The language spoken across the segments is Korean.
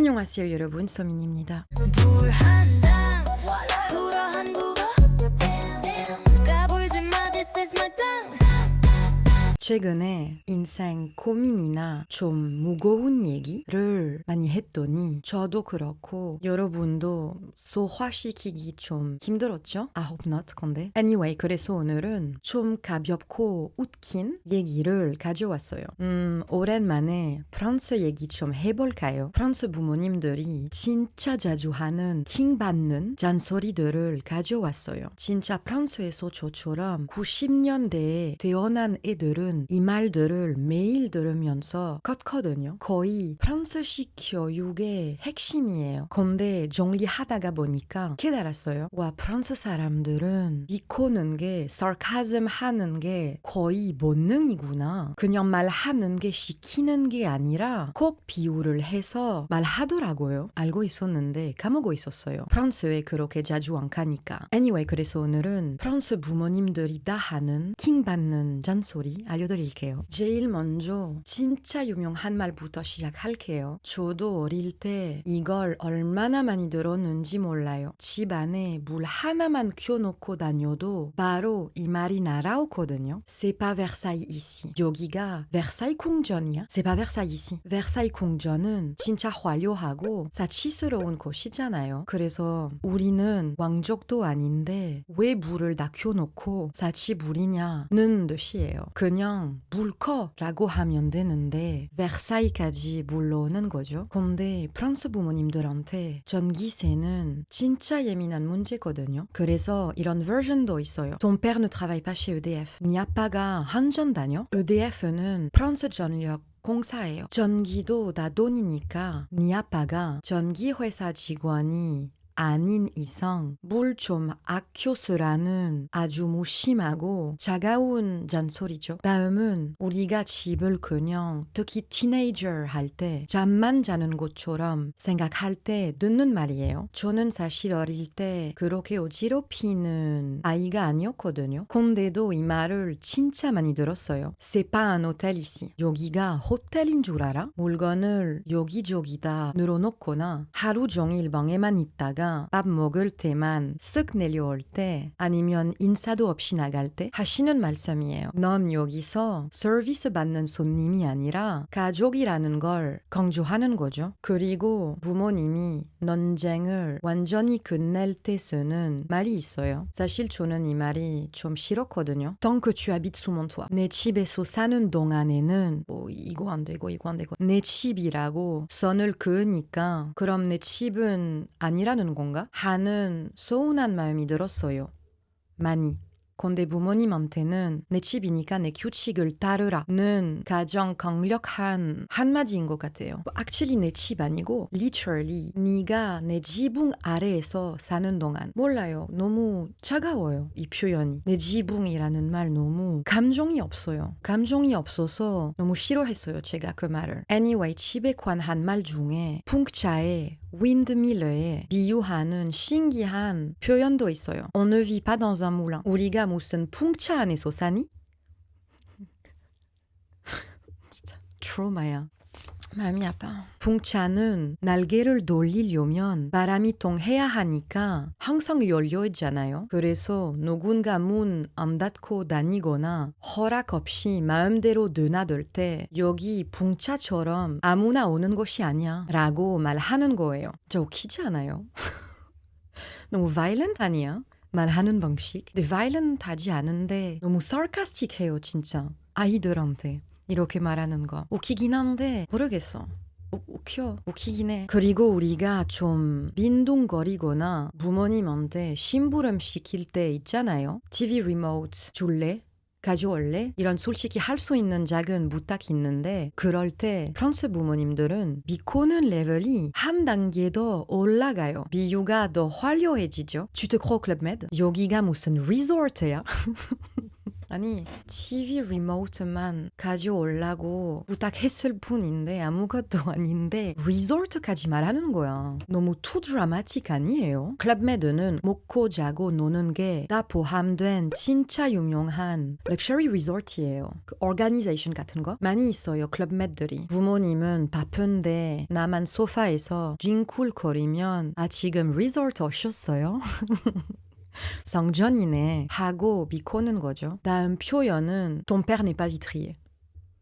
안녕하세요 여러분, 소민입니다. 최근에 인생 고민이나 좀 무거운 얘기를 많이 했더니 저도 그렇고 여러분도 소화시키기 좀 힘들었죠? I hope not, 근데. Anyway, 그래서 오늘은 좀 가볍고 웃긴 얘기를 가져왔어요. 오랜만에 프랑스 얘기 좀 해볼까요? 프랑스 부모님들이 진짜 자주 하는 킹받는 잔소리들을 가져왔어요. 진짜 프랑스에서 저처럼 90년대에 태어난 애들은 이 말들을 매일 들으면서 컸거든요. 거의 프랑스식 교육의 핵심이에요. 근데 정리하다가 보니까 깨달았어요. 와, 프랑스 사람들은 비꼬는 게, sarcasm 하는 게 거의 본능이구나. 그냥 말하는 게 시키는 게 아니라 꼭 비유를 해서 말하더라고요. 알고 있었는데 까먹고 있었어요. 프랑스에 그렇게 자주 안 가니까. Anyway, 그래서 오늘은 프랑스 부모님들이 다 하는 킹받는 잔소리 알려드릴게요. 제일 먼저 진짜 유명한 말부터 시작할게요. 저도 어릴 때 이걸 얼마나 많이 들었는지 몰라요. 집 안에 물 하나만 켜놓고 다녀도 바로 이 말이 날아오거든요. C'est pas Versailles ici. 여기가 Versailles 궁전이야? C'est pas Versailles ici. Versailles 궁전은 진짜 화려하고 사치스러운 곳이잖아요. 그래서 우리는 왕족도 아닌데 왜 물을 다 켜놓고 사치 부리냐는 뜻이에요. 그냥 물 꺼라고 하면 되는데 versailles까지 물러오는 거죠. 근데 프랑스 부모님들한테 전기세는 진짜 예민한 문제거든요. 그래서 이런 버전도 있어요. Ton père ne travaille pas chez EDF. 네 아빠가 한전 다녀? EDF는 프랑스 전력 공사예요. 전기도 다 돈이니까 네 아빠가 전기회사 직원이 아닌 이상 물 좀 아껴 쓰라는 아주 무심하고 차가운 잔소리죠. 다음은 우리가 집을 그냥 특히 티네이저 할 때 잠만 자는 것처럼 생각할 때 듣는 말이에요. 저는 사실 어릴 때 그렇게 어지럽히는 아이가 아니었거든요. 근데도 이 말을 진짜 많이 들었어요. C'est pas un hôtel ici. 여기가 호텔인 줄 알아? 물건을 여기저기 다 늘어놓거나 하루 종일 방에만 있다가 밥 먹을 때만 쓱 내려올 때 아니면 인사도 없이 나갈 때 하시는 말씀이에요. 넌 여기서 서비스 받는 손님이 아니라 가족이라는 걸 강조하는 거죠. 그리고 부모님이 논쟁을 완전히 끝낼 때 쓰는 말이 있어요. 사실 저는 이 말이 좀 싫었거든요. Tant que tu habites sous mon toit. 내 집에서 사는 동안에는 뭐 이거 안 되고 이거 안 되고 내 집이라고 선을 그으니까 그럼 내 집은 아니라는 건가? 하는 서운한 마음이 들었어요. 많이. 근데 부모님한테는 내 집이니까 내 규칙을 따르라는 가장 강력한 한마디인 것 같아요. Actually 내 집 아니고 literally 네가 내 지붕 아래에서 사는 동안 몰라요. 너무 차가워요. 이 표현이. 내 지붕이라는 말 너무 감정이 없어요. 감정이 없어서 너무 싫어했어요. 제가 그 말을. Anyway, 집에 관한 말 중에 풍차에 윈드밀러에 비유하는 신기한 표현도 있어요. On ne vit pas dans un moulin. 우리가 무슨 풍차 안에서 사니? 진짜 트라우마야. 마음이 아파. 풍차는 날개를 돌리려면 바람이 통해야 하니까 항상 열려 있잖아요. 그래서 누군가 문 안 닫고 다니거나 허락 없이 마음대로 드나들 때 여기 풍차처럼 아무나 오는 것이 아니야 라고 말하는 거예요. 저 웃기지 않아요? 너무 violent 아니야? 말하는 방식. 근데 violent 하지 않은데 너무 sarcastic 해요, 진짜. 아이들한테. 이렇게 말하는 거 웃기긴 한데 모르겠어. 웃기긴 해. 그리고 우리가 좀 빈둥거리거나 부모님한테 심부름 시킬 때 있잖아요. TV 리모트 줄래? 가져올래? 이런 솔직히 할 수 있는 작은 부탁이 있는데 그럴 때 프랑스 부모님들은 비꼬는 레벨이 한 단계 더 올라가요. 비유가 더 화려해지죠. Tu te crois au Club Med? 여기가 무슨 리조트야? 아니 TV 리모트만 가져오려고 부탁했을 뿐인데 아무것도 아닌데 리조트까지 말하는 거야. 너무 투 드라마틱 아니에요? 클럽메드는 먹고 자고 노는 게 다 포함된 진짜 유명한 럭셔리 리조트예요. 그 오가니제이션 같은 거 많이 있어요. 클럽메드들이. 부모님은 바쁜데 나만 소파에서 뒹굴거리면 아 지금 리조트 오셨어요? 성전이네 하고 비꼬는 거죠. 다음 표현은 Ton père n'est pas vitrier.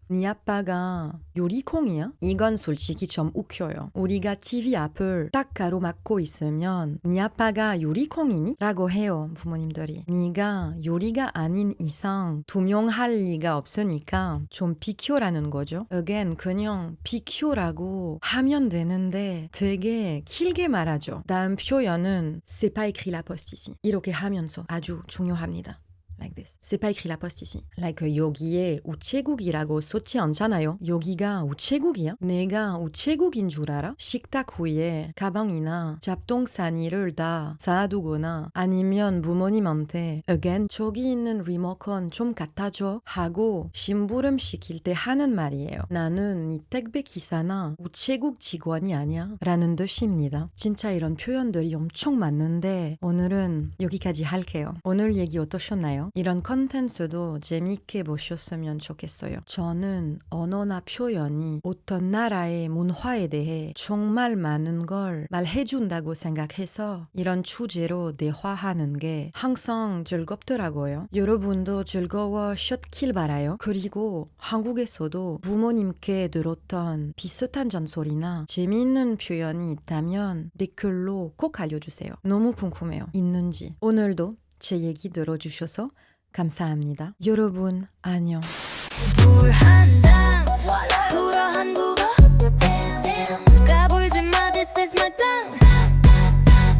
네 아빠가 요리콩이야? 이건 솔직히 좀 웃겨요. 우리가 TV 앞을 딱 가로막고 있으면 네 아빠가 요리콩이니? 라고 해요, 부모님들이. 네가 요리가 아닌 이상 두명할 리가 없으니까 좀 비켜라는 거죠. Again, 그냥 비켜라고 하면 되는데 되게 길게 말하죠. 다음 표현은 C'est pas écrit la poste ici. 이렇게 하면서 아주 중요합니다. Like this. C'est pas écrit la poste ici. Like 여기에 우체국이라고 써지 않잖아요. 여기가 우체국이야? 내가 우체국인 줄 알아? 식탁 위에 가방이나 잡동사니를 다 쌓아두거나 아니면 부모님한테 again 저기 있는 리모컨 좀 갖다 줘 하고 심부름 시킬 때 하는 말이에요. 나는 이 택배 기사나 우체국 직원이 아니야 라는 뜻입니다. 진짜 이런 표현들이 엄청 많은데 오늘은 여기까지 할게요. 오늘 얘기 어떠셨나요? 이런 컨텐츠도 재밌게 보셨으면 좋겠어요. 저는 언어나 표현이 어떤 나라의 문화에 대해 정말 많은 걸 말해준다고 생각해서 이런 주제로 대화하는 게 항상 즐겁더라고요. 여러분도 즐거워셨길 바라요. 그리고 한국에서도 부모님께 들었던 비슷한 잔소리나 재미있는 표현이 있다면 댓글로 꼭 알려주세요. 너무 궁금해요. 있는지. 오늘도 제 얘기 들어주셔서 감사합니다. 여러분 안녕. 불한당 불어한 국어 까불지 마 this is my tongue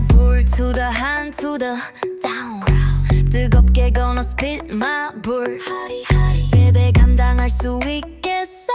불 to the hand to the down 뜨겁게 gonna spit my 불 베베 감당할 수 있겠어